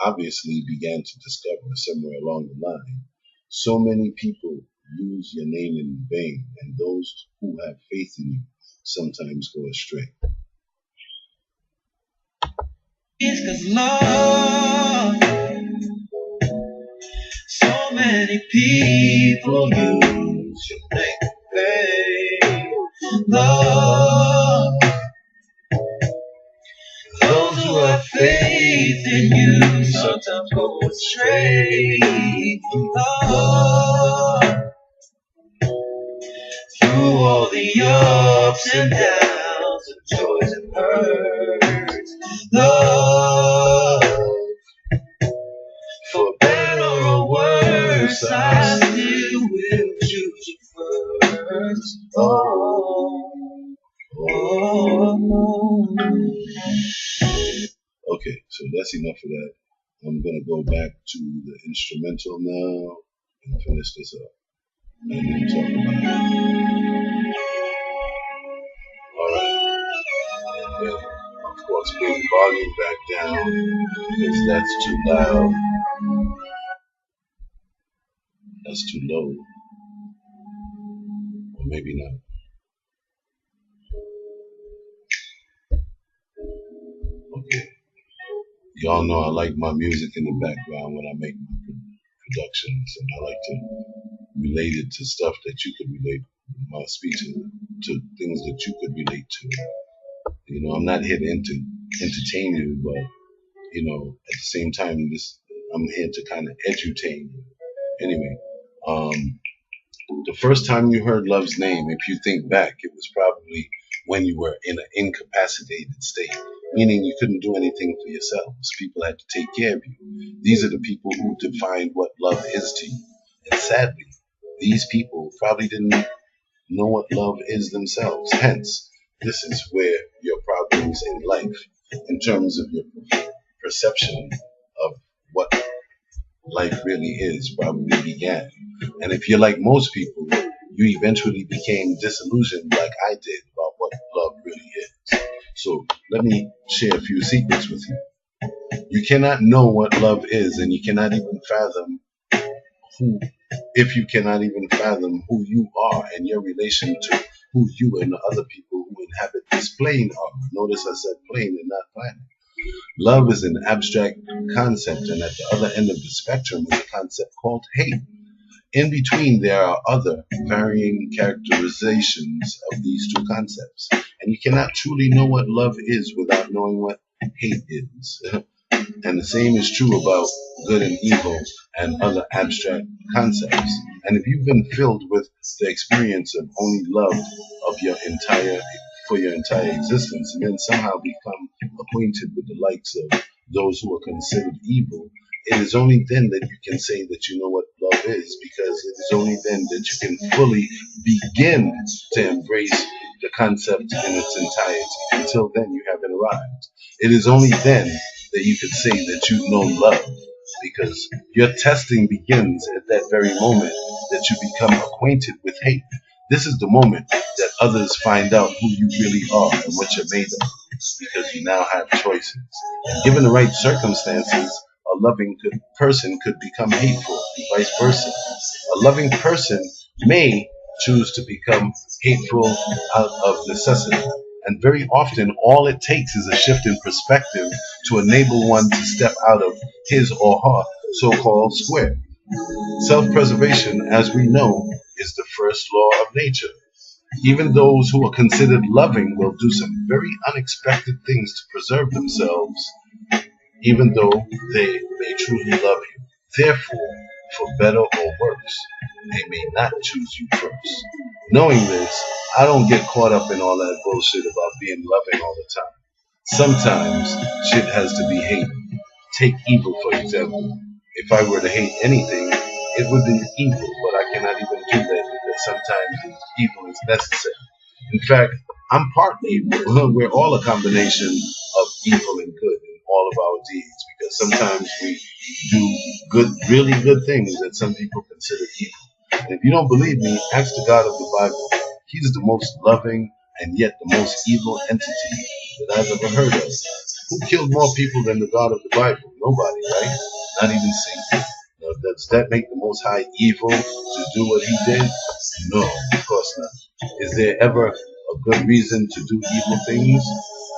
obviously began to discover somewhere along the line, so many people use your name in vain, and those who have faith in you sometimes go astray. It's 'cause love, so many people use your name in vain. Love, those who have faith in you sometimes go astray. Love, through all the ups and downs and joys and hurts. Love, for better or worse, I still will choose you first. Oh, oh. Okay, so that's enough of that. I'm gonna go back to the instrumental now and finish this up, and then talk about it. All right, and then of course bring volume back down because that's too loud. That's too low, or maybe not. Y'all know I like my music in the background when I make my productions, and I like to relate it to stuff that you could relate. My speech to things that you could relate to. You know, I'm not here to entertain you, but at the same time, I'm here to kind of edutain you. Anyway, um, the first time you heard Love's name, if you think back, it was probably when you were in an incapacitated state, meaning you couldn't do anything for yourselves. People had to take care of you. These are the people who defined what love is to you. And sadly, these people probably didn't know what love is themselves. Hence, this is where your problems in life, in terms of your perception of what life really is, probably began. And if you're like most people, you eventually became disillusioned, like I did, about what love really is. So let me share a few secrets with you. You cannot know what love is, and you cannot even fathom who, if you cannot even fathom who you are and your relation to who you and the other people who inhabit this plane are. Notice I said plane and not planet. Love is an abstract concept, and at the other end of the spectrum is a concept called hate. In between, there are other varying characterizations of these two concepts, and you cannot truly know what love is without knowing what hate is. And the same is true about good and evil and other abstract concepts. And if you've been filled with the experience of only love of your entire for your entire existence, and then somehow become acquainted with the likes of those who are considered evil, it is only then that you can say that you know what love is, because it is only then that you can fully begin to embrace the concept in its entirety. Until then, you haven't arrived. It is only then that you could say that you know love, because your testing begins at that very moment that you become acquainted with hate. This is the moment that others find out who you really are and what you're made of, because you now have choices. And given the right circumstances, a loving person could become hateful, and vice versa. A loving person may choose to become hateful out of necessity. And very often, all it takes is a shift in perspective to enable one to step out of his or her so called square. Self preservation, as we know, is the first law of nature. Even those who are considered loving will do some very unexpected things to preserve themselves, even though they may truly love you. Therefore, for better or worse, they may not choose you first. Knowing this, I don't get caught up in all that bullshit about being loving all the time. Sometimes shit has to be hate. Take evil, for example. If I were to hate anything, it would be evil, but I cannot even do that because sometimes evil is necessary. In fact, I'm part evil. We're all a combination of evil and good in all of our deeds, because sometimes we do good, really good things that some people consider evil. And if you don't believe me, ask the God of the Bible. He's the most loving and yet the most evil entity that I've ever heard of. Who killed more people than the God of the Bible? Nobody, right? Not even Satan. Now, does that make the Most High evil to do what he did? No, of course not. Is there ever a good reason to do evil things?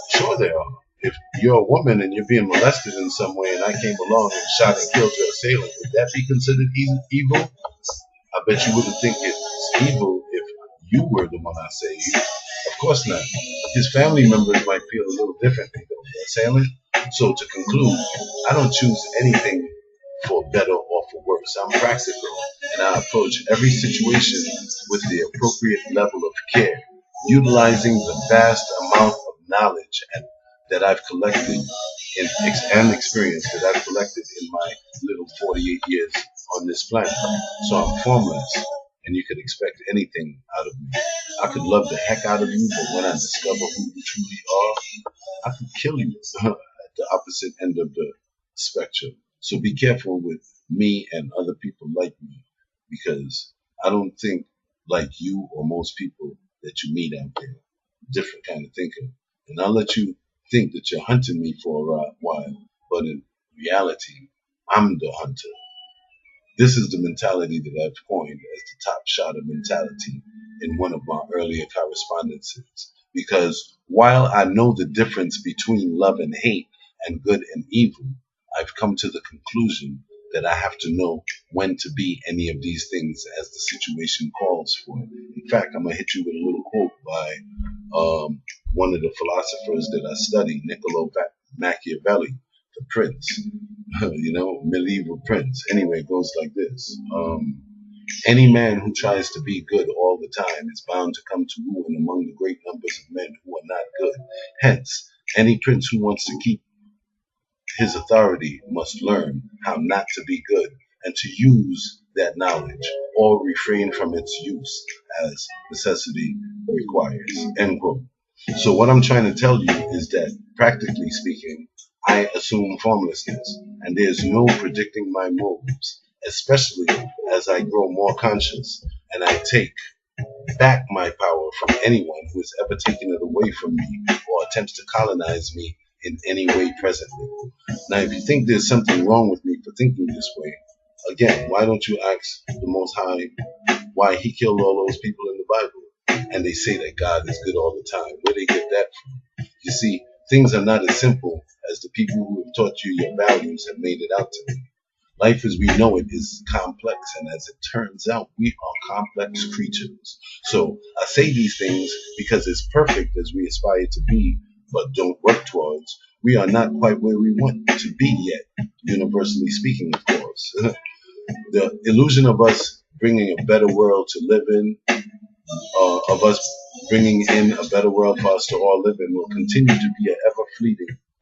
Sure there are. If you're a woman and you're being molested in some way and I came along and shot and killed your assailant, would that be considered evil? I bet you wouldn't think it's evil if you were the one I saved. Of course not. His family members might feel a little differently though, the assailant. So to conclude, I don't choose anything for better or for worse. I'm practical, and I approach every situation with the appropriate level of care, utilizing the vast amount of knowledge that I've collected and experience that I've collected in my little 48 years on this planet. So I'm formless, and you could expect anything out of me. I could love the heck out of you, but when I discover who you truly are, I could kill you at the opposite end of the spectrum. So be careful with me and other people like me, because I don't think like you or most people that you meet out there. Different kind of thinker. And I'll let you think that you're hunting me for a while, but in reality, I'm the hunter. This is the mentality that I've coined as the top shotter mentality in one of my earlier correspondences. Because while I know the difference between love and hate, and good and evil, I've come to the conclusion that I have to know when to be any of these things as the situation calls for it. In fact, I'm going to hit you with a little quote by one of the philosophers that I study, Niccolo Machiavelli, the prince, medieval prince. Anyway, it goes like this. Any man who tries to be good all the time is bound to come to ruin among the great numbers of men who are not good. Hence, any prince who wants to keep his authority must learn how not to be good and to use that knowledge or refrain from its use as necessity requires. End quote. So what I'm trying to tell you is that, practically speaking, I assume formlessness, and there's no predicting my moves, especially as I grow more conscious and I take back my power from anyone who has ever taken it away from me or attempts to colonize me in any way presently. Now, if you think there's something wrong with me for thinking this way, again, why don't you ask the Most High why he killed all those people in the Bible? And they say that God is good all the time. Where they get that from? You see, things are not as simple as the people who have taught you your values have made it out to be. Life as we know it is complex, and as it turns out, we are complex creatures. So I say these things because as perfect as we aspire to be, but don't work towards, we are not quite where we want to be yet, universally speaking, of course. The illusion of us bringing a better world to live in, of us bringing in a better world for us to all live in, will continue to be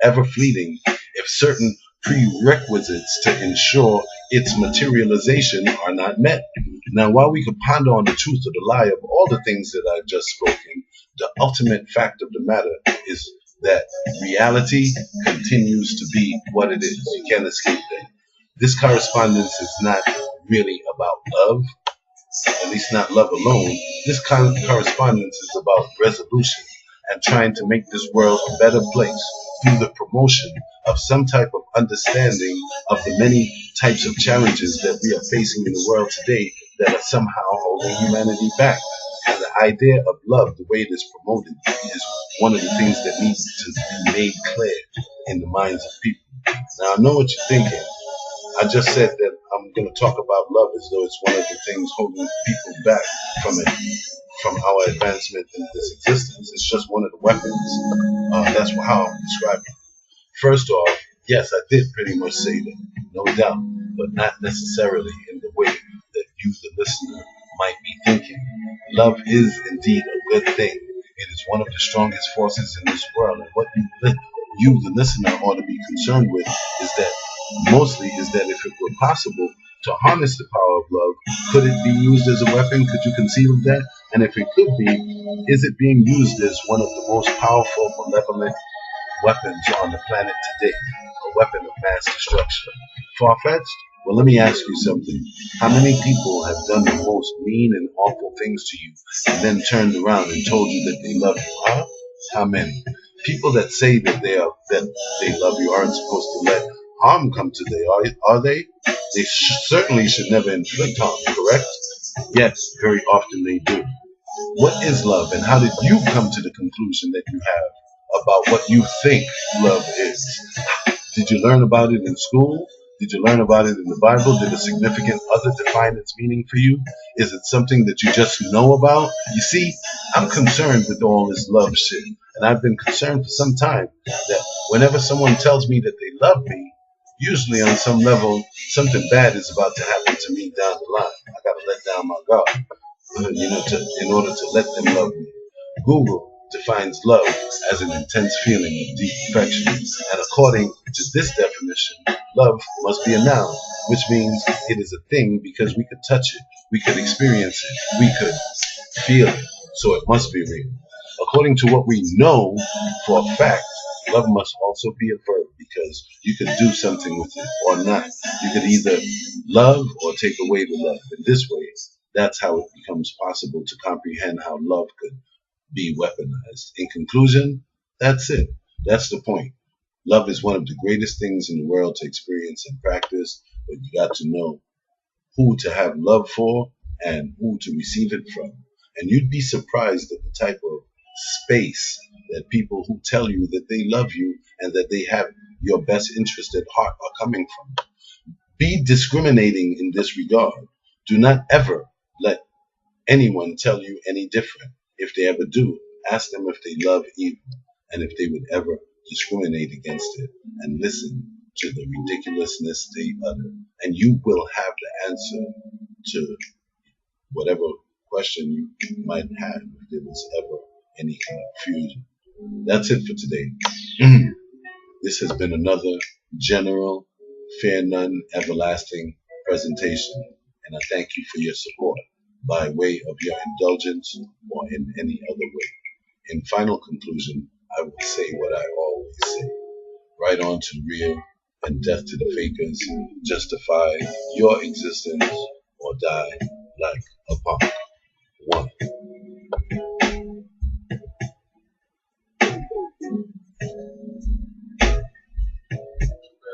ever fleeting, if certain prerequisites to ensure its materialization are not met. Now, while we could ponder on the truth or the lie of all the things that I've just spoken, the ultimate fact of the matter is that reality continues to be what it is. You can't escape that. This correspondence is not really about love, at least not love alone. This correspondence is about resolution and trying to make this world a better place through the promotion of some type of understanding of the many types of challenges that we are facing in the world today that are somehow holding humanity back. And the idea of love, the way it is promoted, is one of the things that needs to be made clear in the minds of people. Now, I know what you're thinking. I just said that I'm going to talk about love as though it's one of the things holding people back from our advancement in this existence. It's just one of the weapons. That's how I'm describing it. First off, yes, I did pretty much say that, no doubt, but not necessarily in the way that you, the listener, might be thinking. Love is indeed a good thing. It is one of the strongest forces in this world, and what you, the listener, ought to be concerned with is that if it were possible to harness the power of love, could it be used as a weapon? Could you conceive of that? And if it could be, is it being used as one of the most powerful, malevolent weapons on the planet today? A weapon of mass destruction. Far-fetched? Well, let me ask you something. How many people have done the most mean and awful things to you and then turned around and told you that they love you? Huh? How many? People that say that they love you aren't supposed to let harm come to them, are they? They certainly should never inflict harm, correct? Yes, very often they do. What is love, and how did you come to the conclusion that you have about what you think love is? Did you learn about it in school? Did you learn about it in the Bible? Did a significant other define its meaning for you? Is it something that you just know about? You see, I'm concerned with all this love shit. And I've been concerned for some time that whenever someone tells me that they love me, usually on some level, something bad is about to happen to me down the line. I got to let down my guard, in order to let them love me. Google defines love as an intense feeling of deep affection. And according to this definition, love must be a noun, which means it is a thing because we could touch it, we could experience it, we could feel it. So it must be real. According to what we know for a fact, love must also be a verb because you could do something with it or not. You could either love or take away the love. In this way, that's how it becomes possible to comprehend how love could be weaponized. In conclusion, that's it. That's the point. Love is one of the greatest things in the world to experience and practice, but you got to know who to have love for and who to receive it from. And you'd be surprised at the type of space that people who tell you that they love you and that they have your best interested heart are coming from. Be discriminating in this regard. Do not ever let anyone tell you any different. If they ever do, ask them if they love evil and if they would ever discriminate against it, and listen to the ridiculousness they utter. And you will have the answer to whatever question you might have if there was ever any confusion. That's it for today. This has been another general, fear none, everlasting presentation, and I thank you for your support by way of your indulgence or in any other way. In final conclusion, I will say what I always say. Right on to the real and death to the fakers. Justify your existence or die like a punk. One.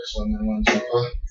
That's 1, 2, 5.